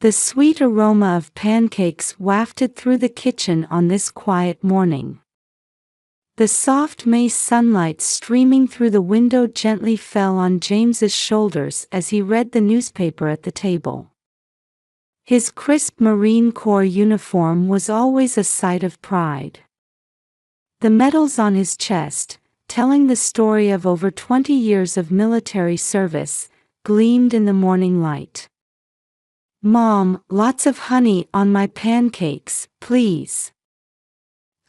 The sweet aroma of pancakes wafted through the kitchen on this quiet morning. The soft May sunlight streaming through the window gently fell on James's shoulders as he read the newspaper at the table. His crisp Marine Corps uniform was always a sight of pride. The medals on his chest, telling the story of over 20 years of military service, gleamed in the morning light. "Mom, lots of honey on my pancakes, please."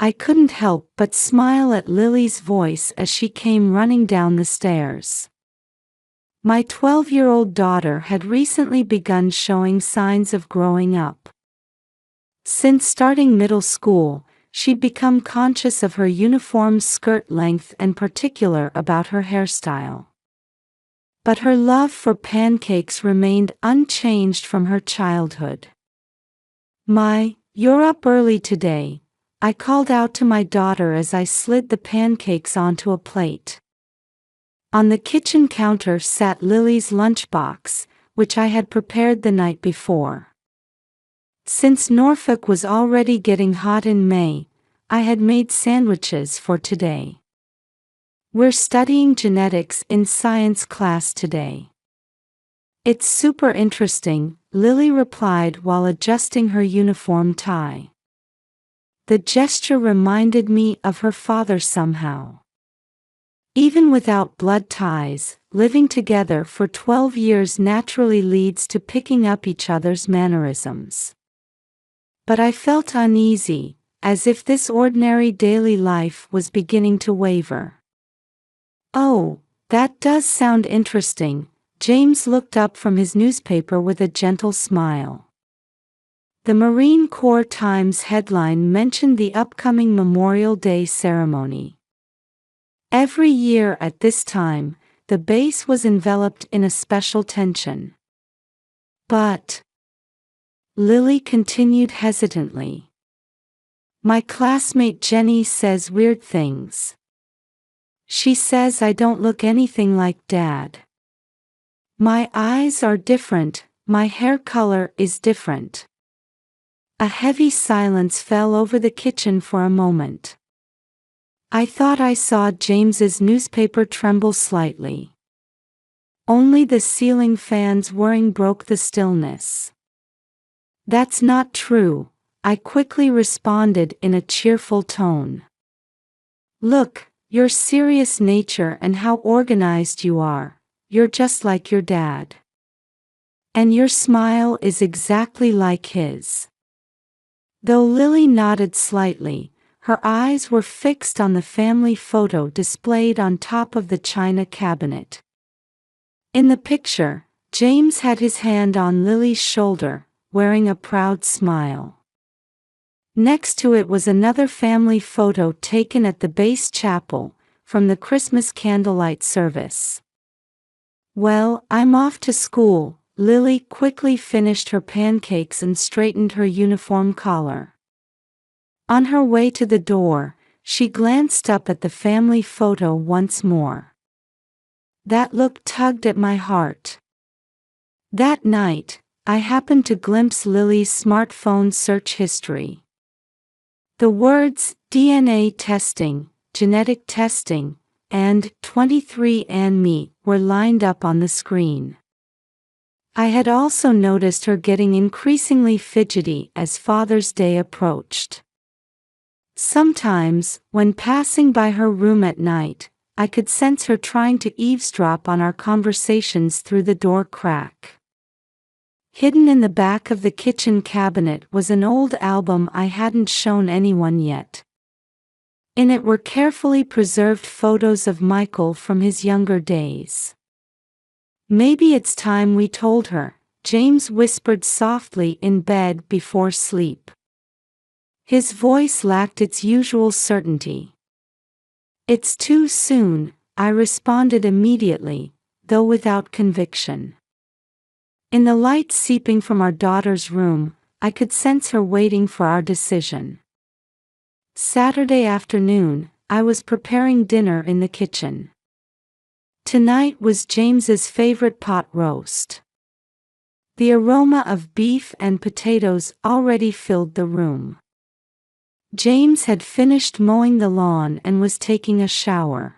I couldn't help but smile at Lily's voice as she came running down the stairs. My 12-year-old daughter had recently begun showing signs of growing up. Since starting middle school, she'd become conscious of her uniform's skirt length and particular about her hairstyle. But her love for pancakes remained unchanged from her childhood. "You're up early today," I called out to my daughter as I slid the pancakes onto a plate. On the kitchen counter sat Lily's lunchbox, which I had prepared the night before. Since Norfolk was already getting hot in May, I had made sandwiches for today. "We're studying genetics in science class today." "It's super interesting," Lily replied while adjusting her uniform tie. The gesture reminded me of her father somehow. Even without blood ties, living together for 12 years naturally leads to picking up each other's mannerisms. But I felt uneasy, as if this ordinary daily life was beginning to waver. "Oh, that does sound interesting." James looked up from his newspaper with a gentle smile. The Marine Corps Times headline mentioned the upcoming Memorial Day ceremony. Every year at this time, the base was enveloped in a special tension. "But," Lily continued hesitantly, "my classmate Jenny says weird things. She says I don't look anything like Dad. My eyes are different, my hair color is different." A heavy silence fell over the kitchen for a moment. I thought I saw James's newspaper tremble slightly. Only the ceiling fan's whirring broke the stillness. "That's not true," I quickly responded in a cheerful tone. "Look, your serious nature and how organized you are. You're just like your dad. And your smile is exactly like his." Though Lily nodded slightly, her eyes were fixed on the family photo displayed on top of the china cabinet. In the picture, James had his hand on Lily's shoulder, wearing a proud smile. Next to it was another family photo taken at the base chapel, from the Christmas candlelight service. "Well, I'm off to school." Lily quickly finished her pancakes and straightened her uniform collar. On her way to the door, she glanced up at the family photo once more. That look tugged at my heart. That night, I happened to glimpse Lily's smartphone search history. The words DNA testing, genetic testing, and 23andMe were lined up on the screen. I had also noticed her getting increasingly fidgety as Father's Day approached. Sometimes, when passing by her room at night, I could sense her trying to eavesdrop on our conversations through the door crack. Hidden in the back of the kitchen cabinet was an old album I hadn't shown anyone yet. In it were carefully preserved photos of Michael from his younger days. "Maybe it's time we told her," James whispered softly in bed before sleep. His voice lacked its usual certainty. "It's too soon," I responded immediately, though without conviction. In the light seeping from our daughter's room, I could sense her waiting for our decision. Saturday afternoon, I was preparing dinner in the kitchen. Tonight was James's favorite pot roast. The aroma of beef and potatoes already filled the room. James had finished mowing the lawn and was taking a shower.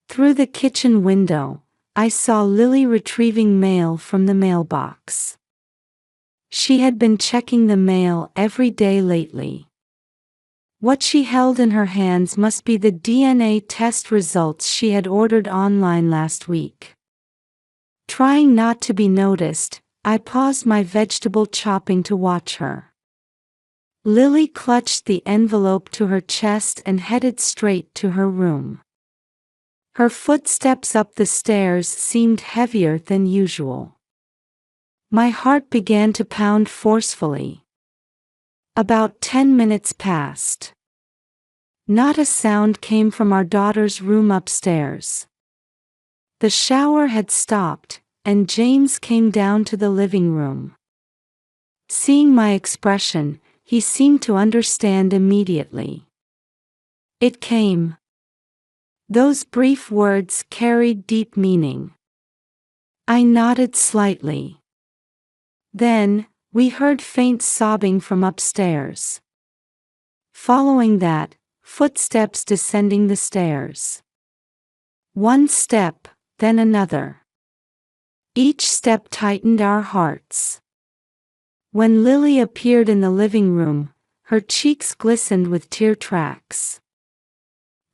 Through the kitchen window, I saw Lily retrieving mail from the mailbox. She had been checking the mail every day lately. What she held in her hands must be the DNA test results she had ordered online last week. Trying not to be noticed, I paused my vegetable chopping to watch her. Lily clutched the envelope to her chest and headed straight to her room. Her footsteps up the stairs seemed heavier than usual. My heart began to pound forcefully. About 10 minutes passed. Not a sound came from our daughter's room upstairs. The shower had stopped, and James came down to the living room. Seeing my expression, he seemed to understand immediately. It came. Those brief words carried deep meaning. I nodded slightly. Then, we heard faint sobbing from upstairs. Following that, footsteps descending the stairs. One step, then another. Each step tightened our hearts. When Lily appeared in the living room, her cheeks glistened with tear tracks.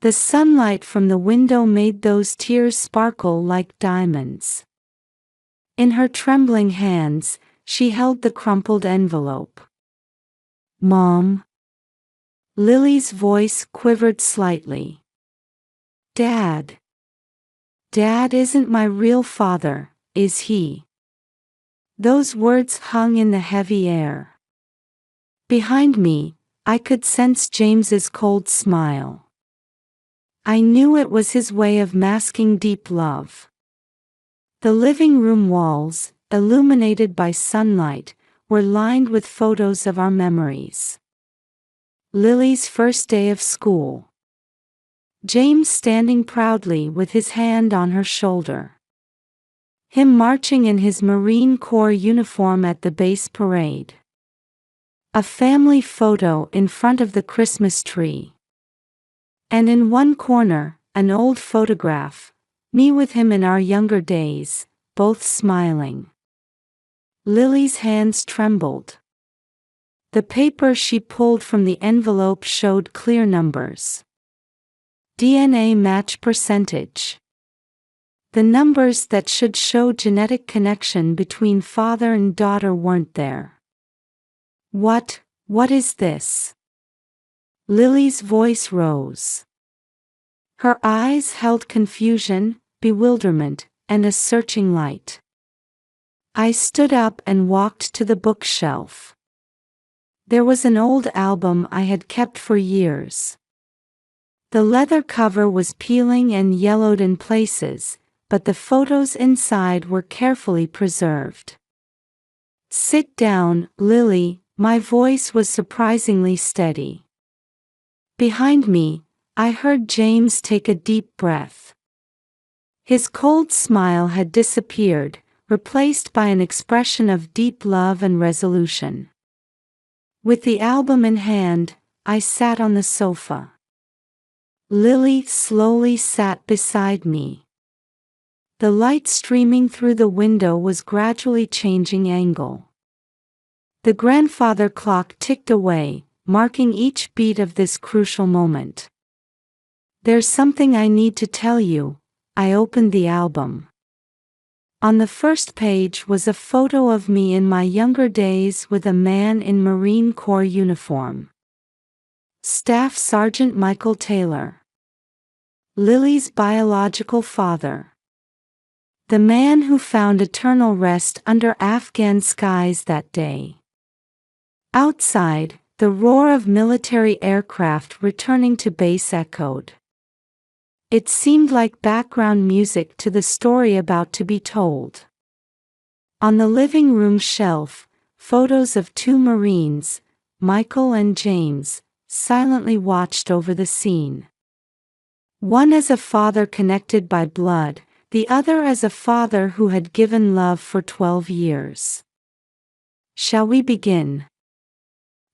The sunlight from the window made those tears sparkle like diamonds. In her trembling hands, she held the crumpled envelope. "Mom?" Lily's voice quivered slightly. "Dad. Dad isn't my real father, is he?" Those words hung in the heavy air. Behind me, I could sense James's cold smile. I knew it was his way of masking deep love. The living room walls, illuminated by sunlight, were lined with photos of our memories. Lily's first day of school. James standing proudly with his hand on her shoulder. Him marching in his Marine Corps uniform at the base parade. A family photo in front of the Christmas tree. And in one corner, an old photograph, me with him in our younger days, both smiling. Lily's hands trembled. The paper she pulled from the envelope showed clear numbers. DNA match percentage. The numbers that should show genetic connection between father and daughter weren't there. What is this?" Lily's voice rose. Her eyes held confusion, bewilderment, and a searching light. I stood up and walked to the bookshelf. There was an old album I had kept for years. The leather cover was peeling and yellowed in places, but the photos inside were carefully preserved. "Sit down, Lily," my voice was surprisingly steady. Behind me, I heard James take a deep breath. His cold smile had disappeared, replaced by an expression of deep love and resolution. With the album in hand, I sat on the sofa. Lily slowly sat beside me. The light streaming through the window was gradually changing angle. The grandfather clock ticked away, marking each beat of this crucial moment. "There's something I need to tell you." I opened the album. On the first page was a photo of me in my younger days with a man in Marine Corps uniform. Staff Sergeant Michael Taylor. Lily's biological father. The man who found eternal rest under Afghan skies that day. Outside, the roar of military aircraft returning to base echoed. It seemed like background music to the story about to be told. On the living room shelf, photos of two Marines, Michael and James, silently watched over the scene. One as a father connected by blood, the other as a father who had given love for 12 years. Shall we begin?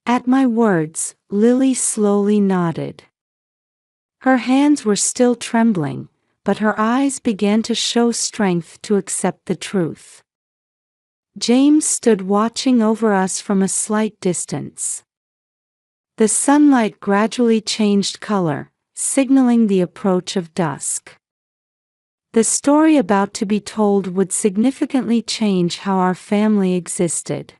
At my words, Lily slowly nodded. Her hands were still trembling, but her eyes began to show strength to accept the truth. James stood watching over us from a slight distance. The sunlight gradually changed color, signaling the approach of dusk. The story about to be told would significantly change how our family existed.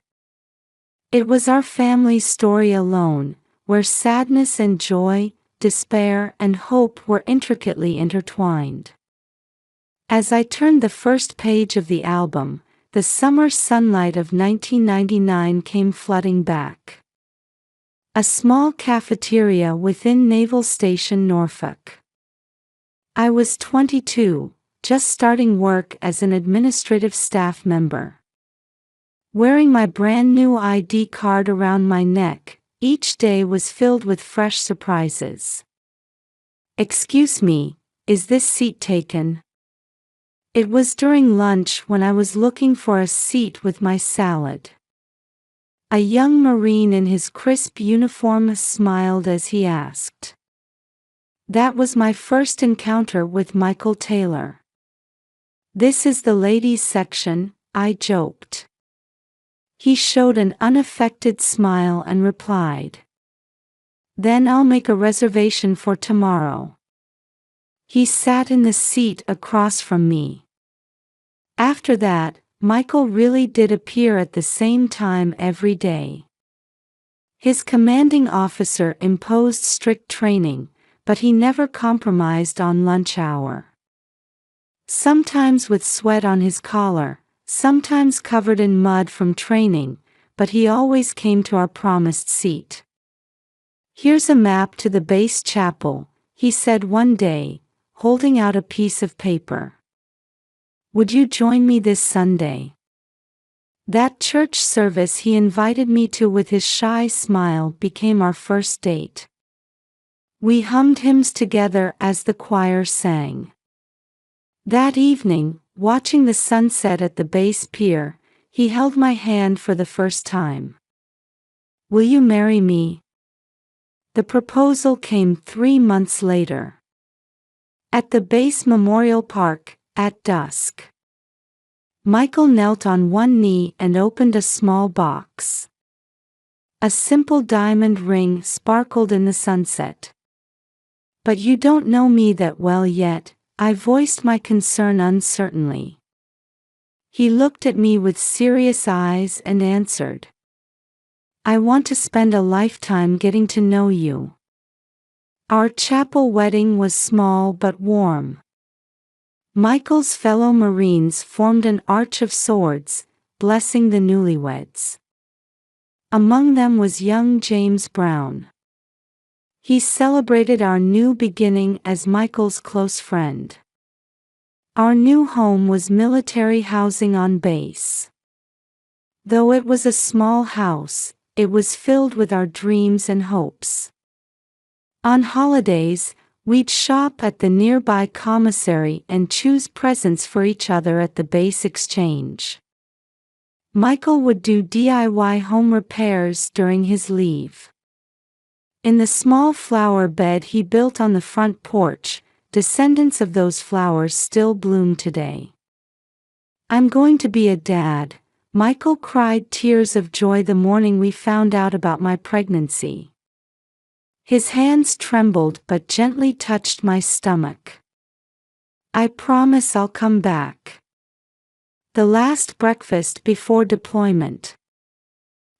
It was our family's story alone, where sadness and joy, despair and hope were intricately intertwined. As I turned the first page of the album, the summer sunlight of 1999 came flooding back. A small cafeteria within Naval Station, Norfolk. I was 22, just starting work as an administrative staff member. Wearing my brand new ID card around my neck, each day was filled with fresh surprises. "Excuse me, is this seat taken?" It was during lunch when I was looking for a seat with my salad. A young Marine in his crisp uniform smiled as he asked. That was my first encounter with Michael Taylor. "This is the ladies' section," I joked. He showed an unaffected smile and replied, "Then I'll make a reservation for tomorrow." He sat in the seat across from me. After that, Michael really did appear at the same time every day. His commanding officer imposed strict training, but he never compromised on lunch hour. Sometimes with sweat on his collar, sometimes covered in mud from training, but he always came to our promised seat. "Here's a map to the base chapel," he said one day, holding out a piece of paper. "Would you join me this Sunday?" That church service he invited me to with his shy smile became our first date. We hummed hymns together as the choir sang. That evening, watching the sunset at the base pier, he held my hand for the first time. "Will you marry me?" The proposal came 3 months later. At the base memorial park, at dusk. Michael knelt on one knee and opened a small box. A simple diamond ring sparkled in the sunset. "But you don't know me that well yet," I voiced my concern uncertainly. He looked at me with serious eyes and answered, "I want to spend a lifetime getting to know you." Our chapel wedding was small but warm. Michael's fellow Marines formed an arch of swords, blessing the newlyweds. Among them was young James Brown. He celebrated our new beginning as Michael's close friend. Our new home was military housing on base. Though it was a small house, it was filled with our dreams and hopes. On holidays, we'd shop at the nearby commissary and choose presents for each other at the base exchange. Michael would do DIY home repairs during his leave. In the small flower bed he built on the front porch, descendants of those flowers still bloom today. "I'm going to be a dad," Michael cried tears of joy the morning we found out about my pregnancy. His hands trembled but gently touched my stomach. "I promise I'll come back." The last breakfast before deployment.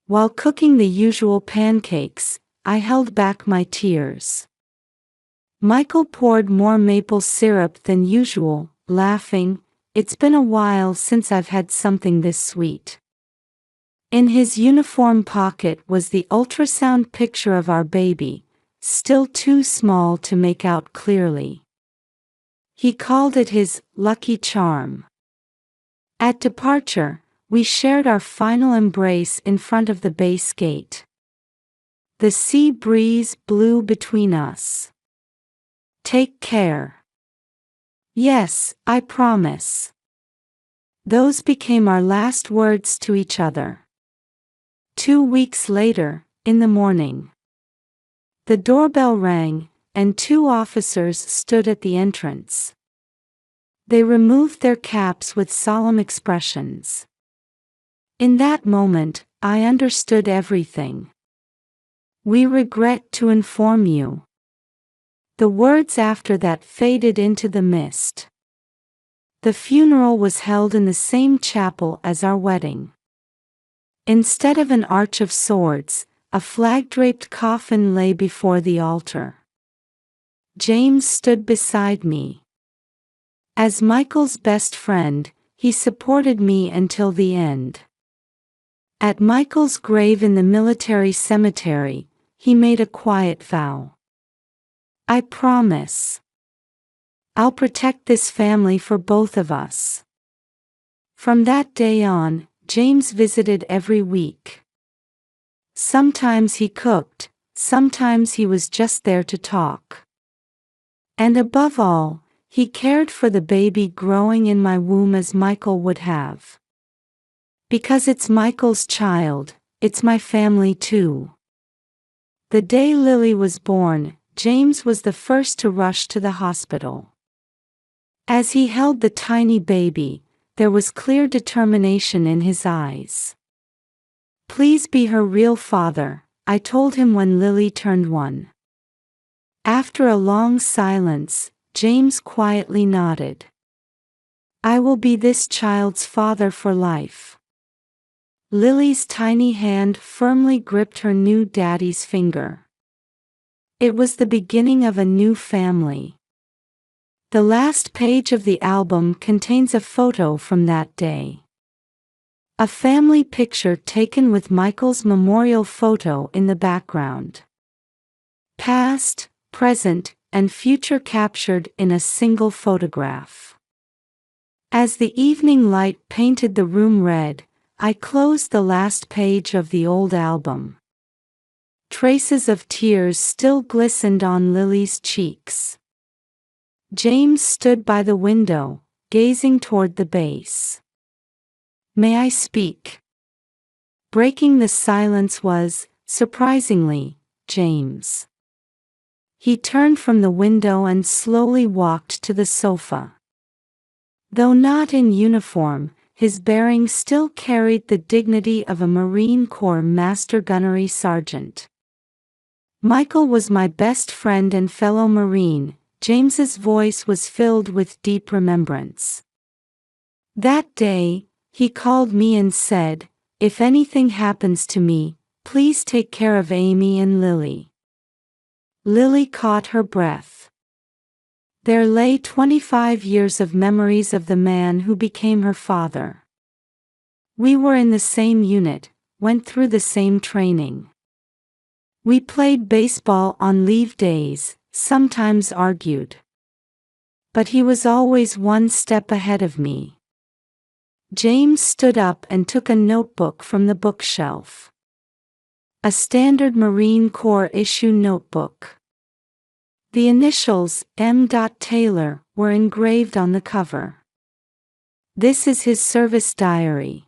While cooking the usual pancakes, I held back my tears. Michael poured more maple syrup than usual, laughing, "It's been a while since I've had something this sweet." In his uniform pocket was the ultrasound picture of our baby, still too small to make out clearly. He called it his lucky charm. At departure, we shared our final embrace in front of the base gate. The sea breeze blew between us. "Take care." Yes, I promise. Those became our last words to each other. 2 weeks later, in the morning, the doorbell rang, and 2 officers stood at the entrance. They removed their caps with solemn expressions. In that moment, I understood everything. We regret to inform you. The words after that faded into the mist. The funeral was held in the same chapel as our wedding. Instead of an arch of swords, a flag-draped coffin lay before the altar. James stood beside me. As Michael's best friend, he supported me until the end. At Michael's grave in the military cemetery, he made a quiet vow. I promise. I'll protect this family for both of us. From that day on, James visited every week. Sometimes he cooked, sometimes he was just there to talk. And above all, he cared for the baby growing in my womb as Michael would have. Because it's Michael's child, it's my family too. The day Lily was born, James was the first to rush to the hospital. As he held the tiny baby, there was clear determination in his eyes. Please be her real father, I told him when Lily turned 1. After a long silence, James quietly nodded. I will be this child's father for life. Lily's tiny hand firmly gripped her new daddy's finger. It was the beginning of a new family. The last page of the album contains a photo from that day. A family picture taken with Michael's memorial photo in the background. Past, present, and future captured in a single photograph. As the evening light painted the room red, I closed the last page of the old album. Traces of tears still glistened on Lily's cheeks. James stood by the window, gazing toward the base. May I speak? Breaking the silence was, surprisingly, James. He turned from the window and slowly walked to the sofa. Though not in uniform, his bearing still carried the dignity of a Marine Corps Master Gunnery Sergeant. Michael was my best friend and fellow Marine. James's voice was filled with deep remembrance. That day, he called me and said, if anything happens to me, please take care of Amy and Lily. Lily caught her breath. There lay 25 years of memories of the man who became her father. We were in the same unit, went through the same training. We played baseball on leave days, sometimes argued. But he was always one step ahead of me. James stood up and took a notebook from the bookshelf. A standard Marine Corps issue notebook. The initials, M. Taylor, were engraved on the cover. This is his service diary.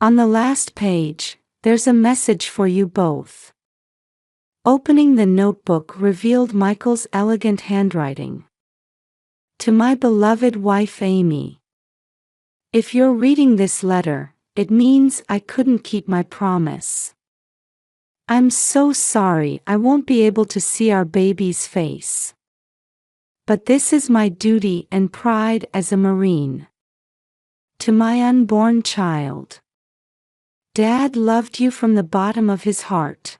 On the last page, there's a message for you both. Opening the notebook revealed Michael's elegant handwriting. To my beloved wife Amy. If you're reading this letter, it means I couldn't keep my promise. I'm so sorry I won't be able to see our baby's face. But this is my duty and pride as a Marine. To my unborn child. Dad loved you from the bottom of his heart.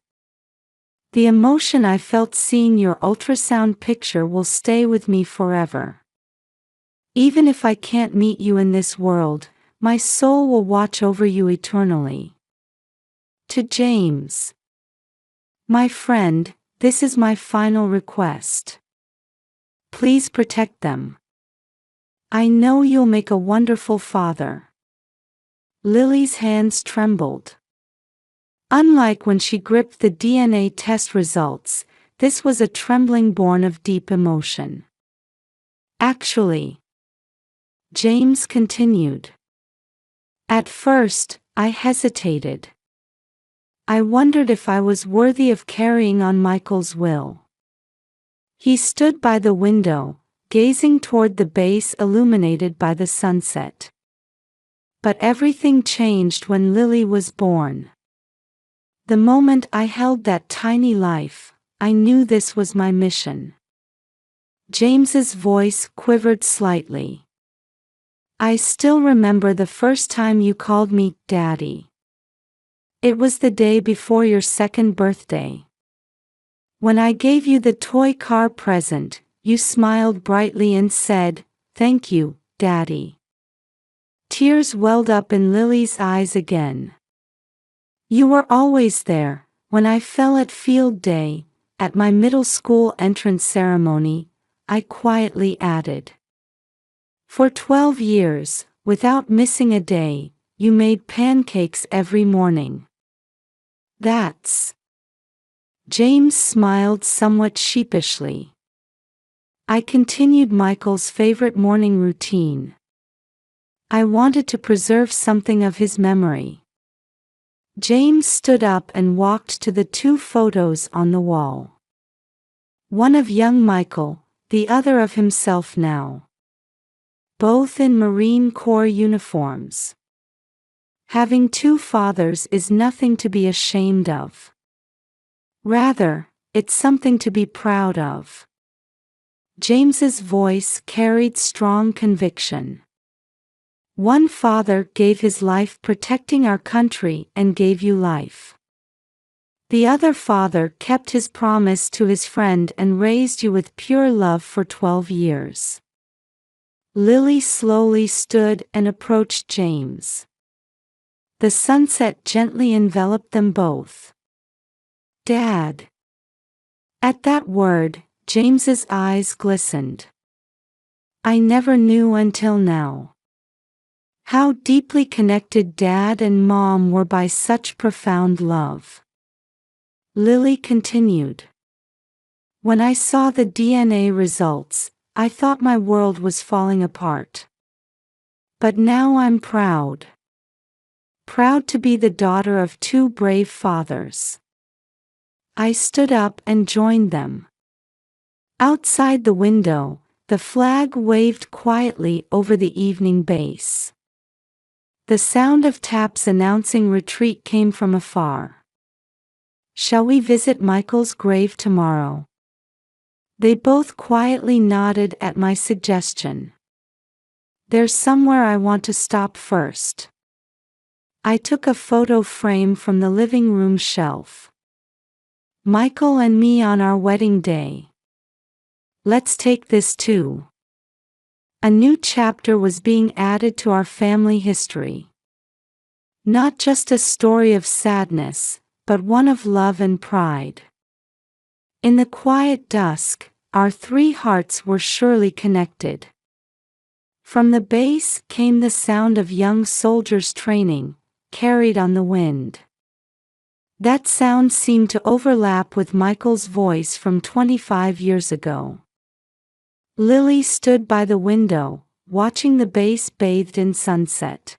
The emotion I felt seeing your ultrasound picture will stay with me forever. Even if I can't meet you in this world, my soul will watch over you eternally. To James. My friend, this is my final request. Please protect them. I know you'll make a wonderful father. Lily's hands trembled. Unlike when she gripped the DNA test results, this was a trembling born of deep emotion. Actually, James continued. At first, I hesitated. I wondered if I was worthy of carrying on Michael's will. He stood by the window, gazing toward the base illuminated by the sunset. But everything changed when Lily was born. The moment I held that tiny life, I knew this was my mission. James's voice quivered slightly. I still remember the first time you called me Daddy. It was the day before your second birthday. When I gave you the toy car present, you smiled brightly and said, "Thank you, Daddy." Tears welled up in Lily's eyes again. You were always there, when I fell at field day, at my middle school entrance ceremony, I quietly added. For 12 years, without missing a day, you made pancakes every morning. That's... James smiled somewhat sheepishly. I continued Michael's favorite morning routine. I wanted to preserve something of his memory. James stood up and walked to the two photos on the wall. One of young Michael, the other of himself now. Both in Marine Corps uniforms. Having two fathers is nothing to be ashamed of. Rather, it's something to be proud of. James's voice carried strong conviction. One father gave his life protecting our country and gave you life. The other father kept his promise to his friend and raised you with pure love for 12 years. Lily slowly stood and approached James. The sunset gently enveloped them both. Dad. At that word, James's eyes glistened. I never knew until now how deeply connected Dad and Mom were by such profound love. Lily continued. When I saw the DNA results, I thought my world was falling apart. But now I'm proud. Proud to be the daughter of two brave fathers. I stood up and joined them. Outside the window, the flag waved quietly over the evening base. The sound of taps announcing retreat came from afar. Shall we visit Michael's grave tomorrow? They both quietly nodded at my suggestion. There's somewhere I want to stop first. I took a photo frame from the living room shelf. Michael and me on our wedding day. Let's take this too. A new chapter was being added to our family history. Not just a story of sadness, but one of love and pride. In the quiet dusk, our three hearts were surely connected. From the base came the sound of young soldiers training, carried on the wind. That sound seemed to overlap with Michael's voice from 25 years ago. Lily stood by the window, watching the base bathed in sunset.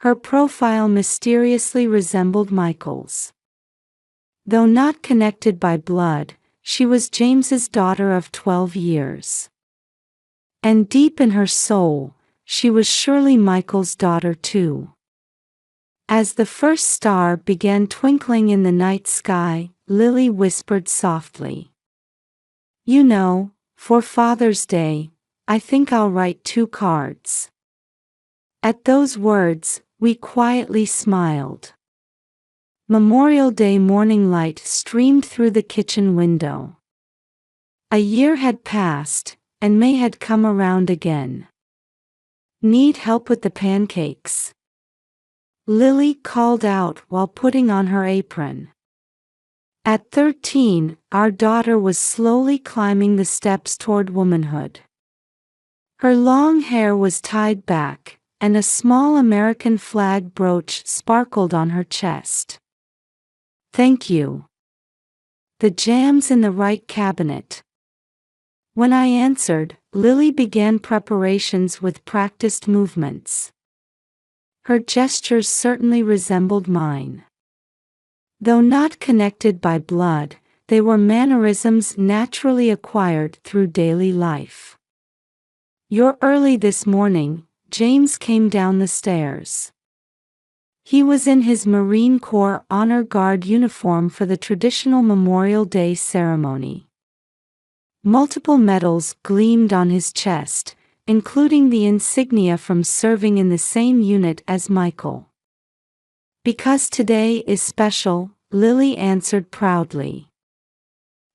Her profile mysteriously resembled Michael's. Though not connected by blood, she was James's daughter of 12 years. And deep in her soul, she was surely Michael's daughter too. As the first star began twinkling in the night sky, Lily whispered softly. You know, for Father's Day, I think I'll write 2 cards. At those words, we quietly smiled. Memorial Day morning light streamed through the kitchen window. A year had passed, and May had come around again. Need help with the pancakes? Lily called out while putting on her apron. At 13, our daughter was slowly climbing the steps toward womanhood. Her long hair was tied back, and a small American flag brooch sparkled on her chest. Thank you. The jam's in the right cabinet. When I answered, Lily began preparations with practiced movements. Her gestures certainly resembled mine. Though not connected by blood, they were mannerisms naturally acquired through daily life. "You're early this morning," James came down the stairs. He was in his Marine Corps Honor Guard uniform for the traditional Memorial Day ceremony. Multiple medals gleamed on his chest, including the insignia from serving in the same unit as Michael. "Because today is special," Lily answered proudly.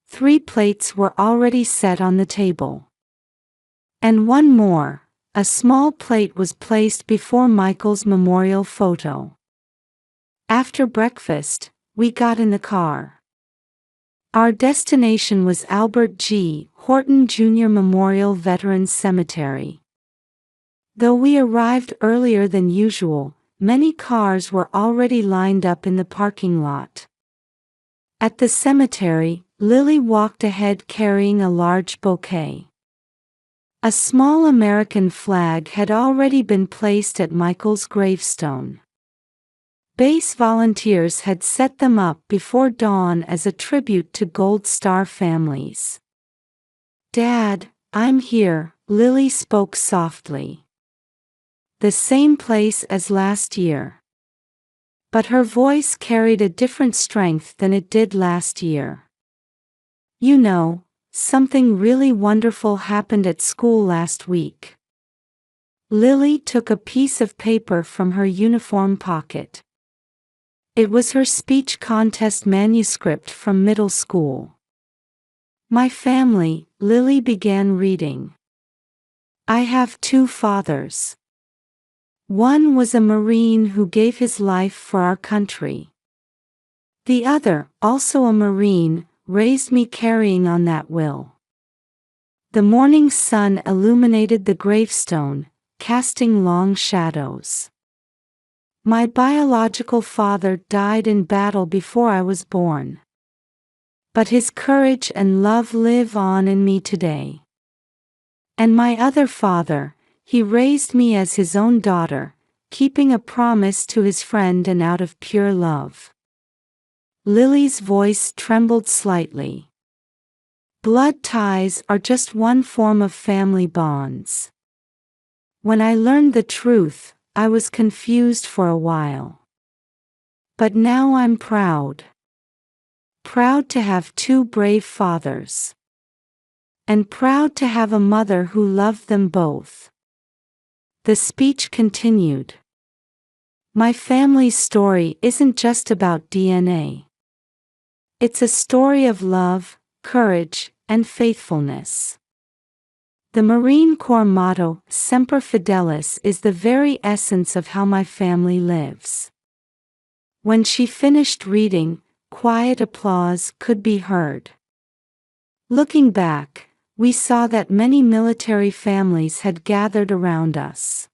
3 plates were already set on the table. And one more, a small plate was placed before Michael's memorial photo. After breakfast, we got in the car. Our destination was Albert G. Horton Jr. Memorial Veterans Cemetery. Though we arrived earlier than usual, many cars were already lined up in the parking lot. At the cemetery, Lily walked ahead carrying a large bouquet. A small American flag had already been placed at Michael's gravestone. Base volunteers had set them up before dawn as a tribute to Gold Star families. "Dad, I'm here," Lily spoke softly. "The same place as last year." But her voice carried a different strength than it did last year. "You know, something really wonderful happened at school last week." Lily took a piece of paper from her uniform pocket. It was her speech contest manuscript from middle school. "My family," Lily began reading. "I have 2 fathers. One was a Marine who gave his life for our country. The other, also a Marine, raised me carrying on that will." The morning sun illuminated the gravestone, casting long shadows. "My biological father died in battle before I was born. But his courage and love live on in me today. And my other father, he raised me as his own daughter, keeping a promise to his friend and out of pure love." Lily's voice trembled slightly. "Blood ties are just one form of family bonds. When I learned the truth, I was confused for a while. But now I'm proud. Proud to have 2 brave fathers. And proud to have a mother who loved them both." The speech continued. "My family's story isn't just about DNA. It's a story of love, courage, and faithfulness. The Marine Corps motto, Semper Fidelis, is the very essence of how my family lives." When she finished reading, quiet applause could be heard. Looking back, we saw that many military families had gathered around us.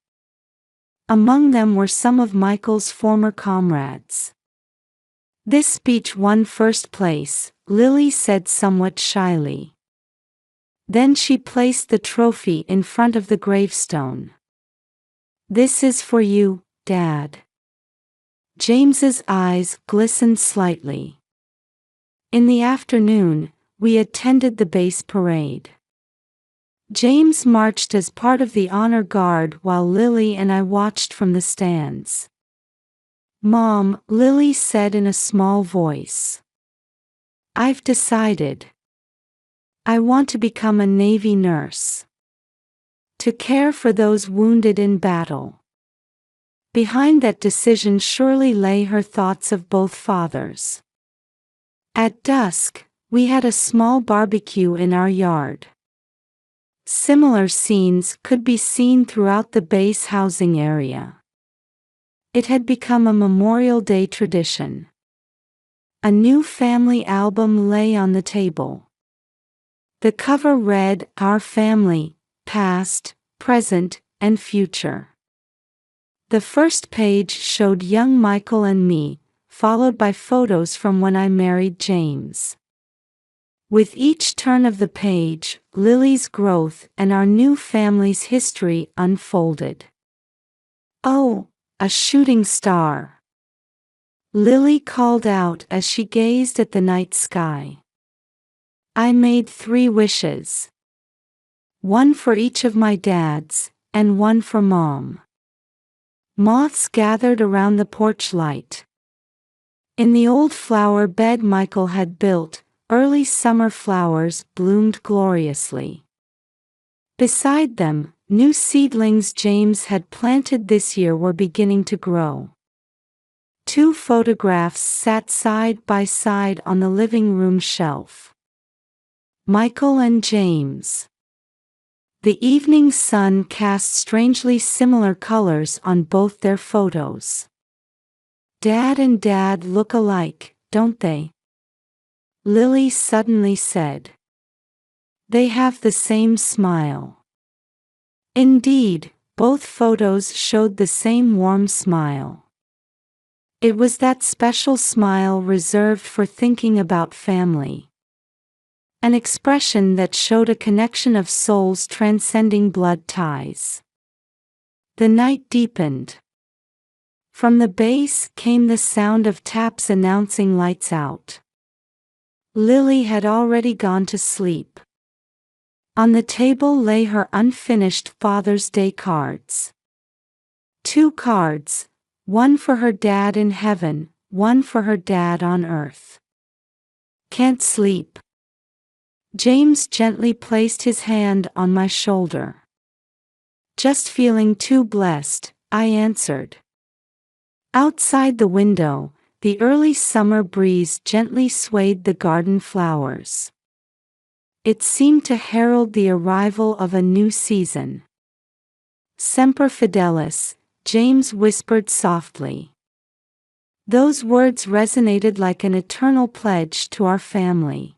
Among them were some of Michael's former comrades. "This speech won first place," Lily said somewhat shyly. Then she placed the trophy in front of the gravestone. "This is for you, Dad." James's eyes glistened slightly. In the afternoon, we attended the base parade. James marched as part of the honor guard while Lily and I watched from the stands. "Mom," Lily said in a small voice. "I've decided. I want to become a Navy nurse. To care for those wounded in battle." Behind that decision surely lay her thoughts of both fathers. At dusk, we had a small barbecue in our yard. Similar scenes could be seen throughout the base housing area. It had become a Memorial Day tradition. A new family album lay on the table. The cover read, "Our Family, Past, Present, and Future." The first page showed young Michael and me, followed by photos from when I married James. With each turn of the page, Lily's growth and our new family's history unfolded. "Oh, a shooting star!" Lily called out as she gazed at the night sky. "I made 3 wishes. One for each of my dads, and one for Mom." Moths gathered around the porch light. In the old flower bed Michael had built, early summer flowers bloomed gloriously. Beside them, new seedlings James had planted this year were beginning to grow. 2 photographs sat side by side on the living room shelf. Michael and James. The evening sun cast strangely similar colors on both their photos. "Dad and Dad look alike, don't they?" Lily suddenly said. "They have the same smile." Indeed, both photos showed the same warm smile. It was that special smile reserved for thinking about family. An expression that showed a connection of souls transcending blood ties. The night deepened. From the base came the sound of taps announcing lights out. Lily had already gone to sleep. On the table lay her unfinished Father's Day cards. 2 cards, one for her dad in heaven, one for her dad on earth. "Can't sleep." James gently placed his hand on my shoulder. "Just feeling too blessed," I answered. Outside the window, the early summer breeze gently swayed the garden flowers. It seemed to herald the arrival of a new season. "Semper Fidelis," James whispered softly. Those words resonated like an eternal pledge to our family.